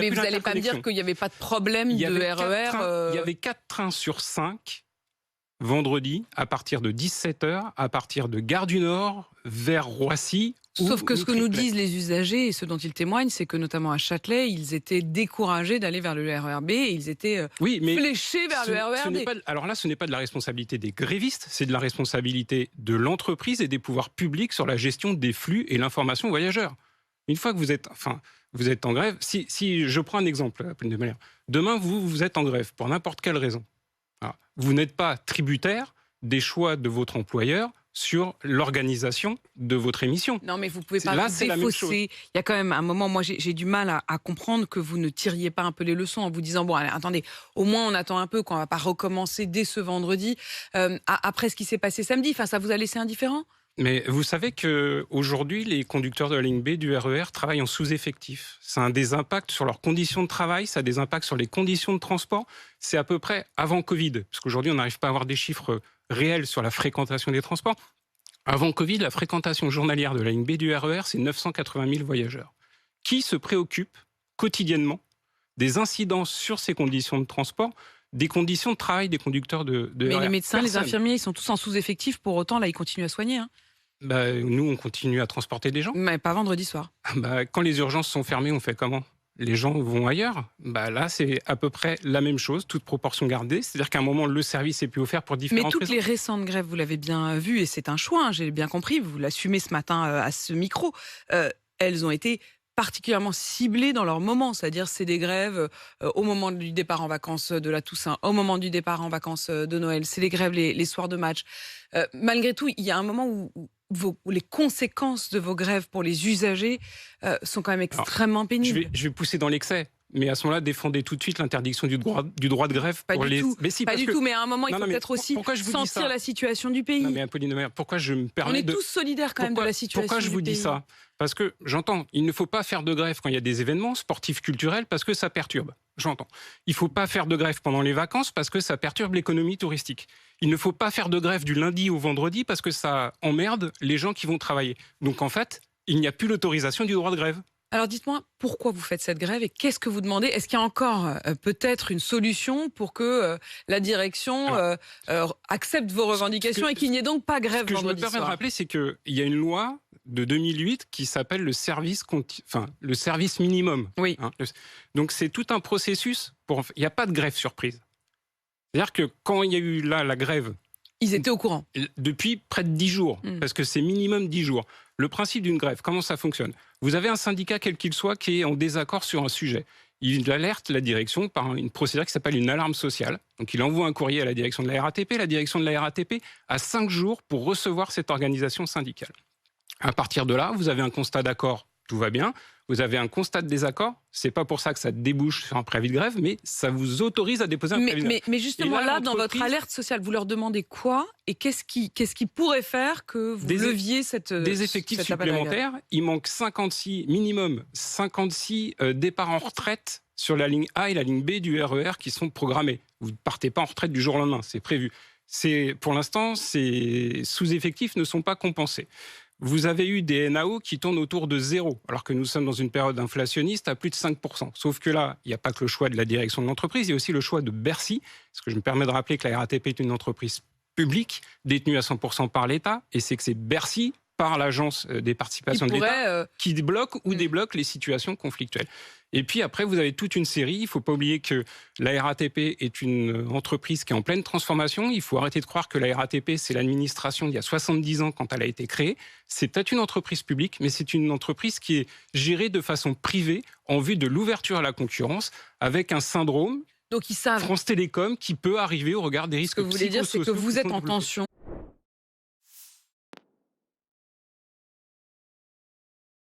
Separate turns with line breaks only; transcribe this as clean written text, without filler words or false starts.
Mais vous n'allez pas me dire qu'il n'y avait pas de problème de RER.
Il y avait 4 trains sur 5 vendredi à partir de 17h, à partir de Gare du Nord vers Roissy.
Sauf que ce que nous disent les usagers et ceux dont ils témoignent, c'est que notamment à Châtelet, ils étaient découragés d'aller vers le RER B et ils étaient fléchés vers le RER D.
Alors là, ce n'est pas de la responsabilité des grévistes, c'est de la responsabilité de l'entreprise et des pouvoirs publics sur la gestion des flux et l'information aux voyageurs. Une fois que vous êtes en grève, si je prends un exemple, de manière, demain vous êtes en grève pour n'importe quelle raison. Alors, vous n'êtes pas tributaire des choix de votre employeur sur l'organisation de votre émission.
Non, mais vous ne pouvez pas vous défausser. Il y a quand même un moment, moi j'ai du mal à comprendre que vous ne tiriez pas un peu les leçons en vous disant, bon, allez, attendez, au moins on attend un peu, qu'on ne va pas recommencer dès ce vendredi, après ce qui s'est passé samedi. Enfin, ça vous a laissé indifférent ?
Mais vous savez qu'aujourd'hui, les conducteurs de la ligne B du RER travaillent en sous-effectif. Ça a des impacts sur leurs conditions de travail, ça a des impacts sur les conditions de transport. C'est à peu près avant Covid, parce qu'aujourd'hui, on n'arrive pas à avoir des chiffres réels sur la fréquentation des transports. Avant Covid, la fréquentation journalière de la ligne B du RER, c'est 980 000 voyageurs. Qui se préoccupe quotidiennement des incidences sur ces conditions de transport, des conditions de travail des conducteurs de RER?
Mais les médecins, les infirmiers, ils sont tous en sous-effectif. Pour autant, là, ils continuent à soigner.
Nous, on continue à transporter des gens.
Mais pas vendredi soir.
Quand les urgences sont fermées, on fait comment ? Les gens vont ailleurs. Là, c'est à peu près la même chose, toute proportion gardée. C'est-à-dire qu'à un moment, le service est plus offert pour différentes raisons.
Mais toutes les récentes grèves, vous l'avez bien vu, et c'est un choix, j'ai bien compris, vous l'assumez ce matin à ce micro, elles ont été particulièrement ciblées dans leur moment, c'est-à-dire c'est des grèves au moment du départ en vacances de la Toussaint, au moment du départ en vacances de Noël, c'est les grèves les soirs de match. Malgré tout, il y a un moment où les conséquences de vos grèves pour les usagers sont quand même extrêmement pénibles.
Je vais pousser dans l'excès. Mais à ce moment-là, défendez tout de suite l'interdiction du droit de grève
pas
pour
du
les.
Tout.
Mais si,
pas du tout. Mais à un moment, il faut peut-être aussi
sentir
la situation du pays.
Non, mais Apolline de Malherbe, pourquoi je me permets
On est tous solidaires quand même de la situation du pays.
Pourquoi je vous dis ça ? Parce que j'entends, il ne faut pas faire de grève quand il y a des événements sportifs, culturels, parce que ça perturbe. J'entends. Il ne faut pas faire de grève pendant les vacances parce que ça perturbe l'économie touristique. Il ne faut pas faire de grève du lundi au vendredi parce que ça emmerde les gens qui vont travailler. Donc en fait, il n'y a plus l'autorisation du droit de grève.
Alors dites-moi, pourquoi vous faites cette grève et qu'est-ce que vous demandez ? Est-ce qu'il y a encore peut-être une solution pour que la direction accepte vos revendications et qu'il n'y ait donc pas grève vendredi soir ?
Ce que je me permets de rappeler, c'est qu'il y a une loi de 2008 qui s'appelle le service minimum.
Oui.
Donc c'est tout un processus. Il n'y a pas de grève surprise. C'est-à-dire que quand il y a eu là la grève...
Ils étaient au courant.
Depuis près de 10 jours, parce que c'est minimum 10 jours. Le principe d'une grève, comment ça fonctionne ? Vous avez un syndicat, quel qu'il soit, qui est en désaccord sur un sujet. Il alerte la direction par une procédure qui s'appelle une alarme sociale. Donc il envoie un courrier à la direction de la RATP. La direction de la RATP a 5 jours pour recevoir cette organisation syndicale. À partir de là, vous avez un constat d'accord, tout va bien. Vous avez un constat de désaccord, c'est pas pour ça que ça débouche sur un préavis de grève, mais ça vous autorise à déposer un préavis de grève.
Mais justement là, dans votre alerte sociale, vous leur demandez quoi ? Et qu'est-ce qui pourrait faire que vous leviez cette...
Des effectifs supplémentaires. Il manque minimum 56 départs en retraite sur la ligne A et la ligne B du RER qui sont programmés. Vous ne partez pas en retraite du jour au lendemain, c'est prévu. Pour l'instant, ces sous-effectifs ne sont pas compensés. Vous avez eu des NAO qui tournent autour de 0, alors que nous sommes dans une période inflationniste à plus de 5%. Sauf que là, il n'y a pas que le choix de la direction de l'entreprise, il y a aussi le choix de Bercy, parce que je me permets de rappeler que la RATP est une entreprise publique, détenue à 100% par l'État, et c'est que c'est Bercy, par l'agence des participations de l'État, qui débloque ou débloque les situations conflictuelles. Et puis après, vous avez toute une série. Il ne faut pas oublier que la RATP est une entreprise qui est en pleine transformation. Il faut arrêter de croire que la RATP, c'est l'administration d'il y a 70 ans quand elle a été créée. C'est peut-être une entreprise publique, mais c'est une entreprise qui est gérée de façon privée en vue de l'ouverture à la concurrence avec un syndrome.
Donc ils savent.
France Télécom qui peut arriver au regard des risques psychosociaux.
Ce que vous voulez dire, c'est que vous êtes en tension